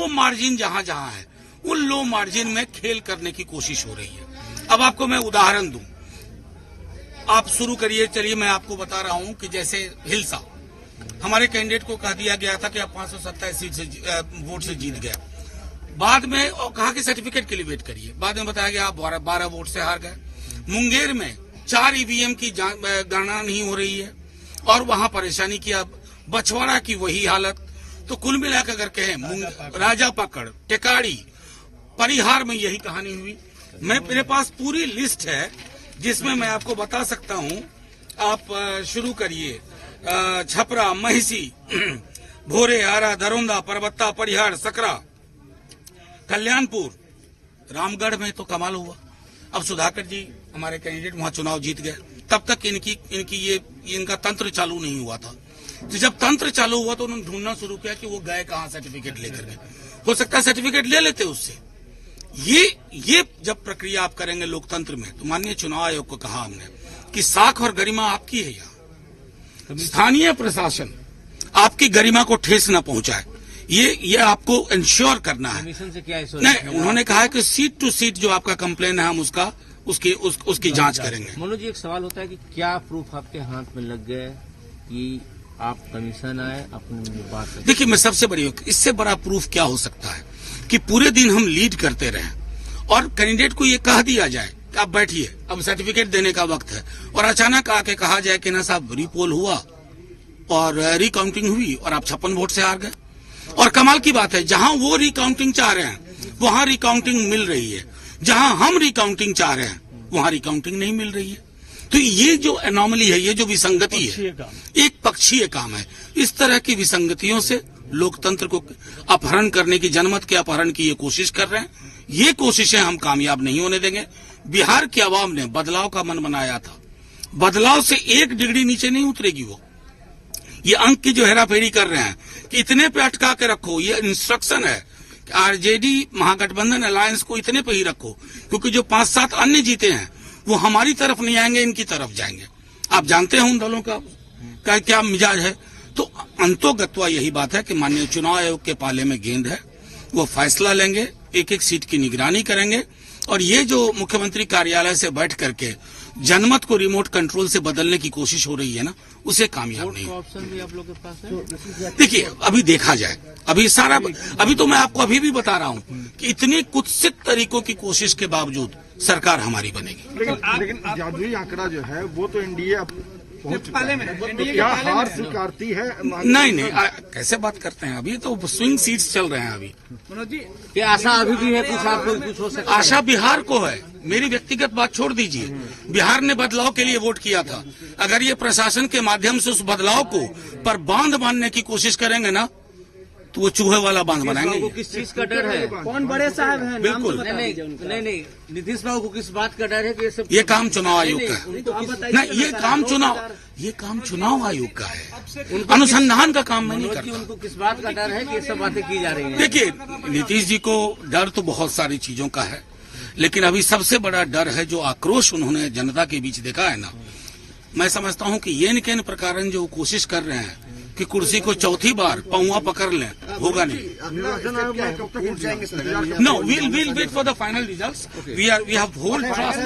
Low margin जहां जहां है उन लो मार्जिन में खेल करने की कोशिश हो रही है। अब आपको मैं उदाहरण दूं, आप शुरू करिए। चलिए मैं आपको बता रहा हूं कि जैसे हिलसा, हमारे कैंडिडेट को कह दिया गया था कि आप 527 सीट से वोट से जीत गया। बाद में और कहा कि सर्टिफिकेट के लिए वेट करिए। बाद में बताया गया आप 12 वोट से हार गए। मुंगेर में 4 ईवीएम की गणना नहीं हो रही है और वहां परेशानी की। अब बछवाड़ा की वही हालत। तो कुल मिलाकर अगर कहें राजा पकड़, टेकाड़ी, परिहार में यही कहानी हुई। मेरे पास पूरी लिस्ट है जिसमें मैं आपको बता सकता हूं। आप शुरू करिए, छपरा, महिसी, भोरे, आरा, दरोंदा, परबत्ता, परिहार, सकरा, कल्याणपुर, रामगढ़ में तो कमाल हुआ। अब सुधाकर जी हमारे कैंडिडेट वहां चुनाव जीत गए। तब तक इनका तंत्र चालू नहीं हुआ था। तो जब तंत्र चालू हुआ तो उन्होंने ढूंढना शुरू किया कि वो गए कहां सर्टिफिकेट लेकर गए। हो सकता है सर्टिफिकेट ले लेते उससे। ये जब प्रक्रिया आप करेंगे लोकतंत्र में, तो माननीय चुनाव आयोग को कहा हमने कि साख और गरिमा आपकी है। यहाँ स्थानीय प्रशासन आपकी गरिमा को ठेस न पहुंचाए, ये आपको इंश्योर करना है। कमीशन से क्या नहीं, उन्होंने कहा है कि सीट टू सीट जो आपका कंप्लेन है हम उसकी जांच करेंगे। मनोज जी, एक सवाल होता है कि क्या प्रूफ आपके हाथ में लग गए कि आप कमीशन आए अपनी बात? देखिए, मैं सबसे बड़ी, इससे बड़ा प्रूफ क्या हो सकता है कि पूरे दिन हम लीड करते रहें और कैंडिडेट को ये कह दिया जाए कि आप बैठिए, अब सर्टिफिकेट देने का वक्त है, और अचानक आके कहा जाए कि ना साहब रीपोल हुआ और रिकाउंटिंग हुई और आप 56 वोट से हार गए। और कमाल की बात है, जहां वो रिकाउंटिंग चाह रहे हैं वहां रिकाउंटिंग मिल रही है, जहां हम रिकाउंटिंग चाह रहे हैं वहां रिकाउंटिंग नहीं मिल रही है। तो ये जो एनॉमली है, ये जो विसंगति है, एक पक्षीय काम है। इस तरह की विसंगतियों से लोकतंत्र को अपहरण करने की, जनमत के अपहरण की ये कोशिश कर रहे हैं। ये कोशिशें हम कामयाब नहीं होने देंगे। बिहार की आवाम ने बदलाव का मन बनाया था, बदलाव से 1 डिग्री नीचे नहीं उतरेगी वो। ये अंक की जो हेराफेरी कर रहे हैं कि इतने पे अटका के रखो, ये इंस्ट्रक्शन है कि आरजेडी महागठबंधन अलायंस को इतने पे ही रखो, क्योंकि जो 5-7 अन्य जीते हैं वो हमारी तरफ नहीं आएंगे, इनकी तरफ जाएंगे। आप जानते हैं उन दलों का क्या मिजाज है। तो अंतोगत्वा यही बात है कि माननीय चुनाव आयोग के पाले में गेंद है, वो फैसला लेंगे, एक एक सीट की निगरानी करेंगे। और ये जो मुख्यमंत्री कार्यालय से बैठ करके जनमत को रिमोट कंट्रोल से बदलने की कोशिश हो रही है ना, उसे कामयाब नहीं। ऑप्शन भी आप लोग के पास है? देखिए, अभी देखा जाए, अभी तो मैं आपको अभी भी बता रहा हूँ कि इतनी कुत्सित तरीकों की कोशिश के बावजूद सरकार हमारी बनेगी। लेकिन जादुई आंकड़ा जो है वो तो एनडीए पहुंच चुका है, तो क्या हार स्वीकारती है? नहीं, कैसे बात करते हैं, अभी तो स्विंग सीट्स चल रहे हैं। अभी मनोज जी, क्या आशा अभी भी है कुछ आपको कुछ हो सकता है? आशा बिहार को है। मेरी व्यक्तिगत बात छोड़ दीजिए, बिहार ने बदलाव के लिए वोट किया था। अगर ये प्रशासन के माध्यम से उस बदलाव को पर बांध बांधने की कोशिश करेंगे ना, तो वो चूहे वाला बांध बनाएंगे। किस चीज का डर है? कौन बड़े साहब हैं? बिल्कुल नहीं, नीतीश बाबू को किस बात का डर है कि ये काम चुनाव आयोग का है। नहीं, ये काम चुनाव आयोग का है, अनुसंधान का काम मैं नहीं करता। उनको किस बात का डर है कि ये सब बातें की जा रही हैं? देखिए, नीतीश जी को डर तो बहुत सारी चीजों का है, लेकिन अभी सबसे बड़ा डर है जो आक्रोश उन्होंने जनता के बीच देखा है ना। मैं समझता हूं कि ये निकेन प्रकार जो कोशिश कर रहे हैं कि कुर्सी को चौथी बार पौवा पकड़ लें, होगा नहीं। निर्वाचन आयोग में कब तक पहुंच जाएंगे? No, we'll wait for the final results. We have whole trust.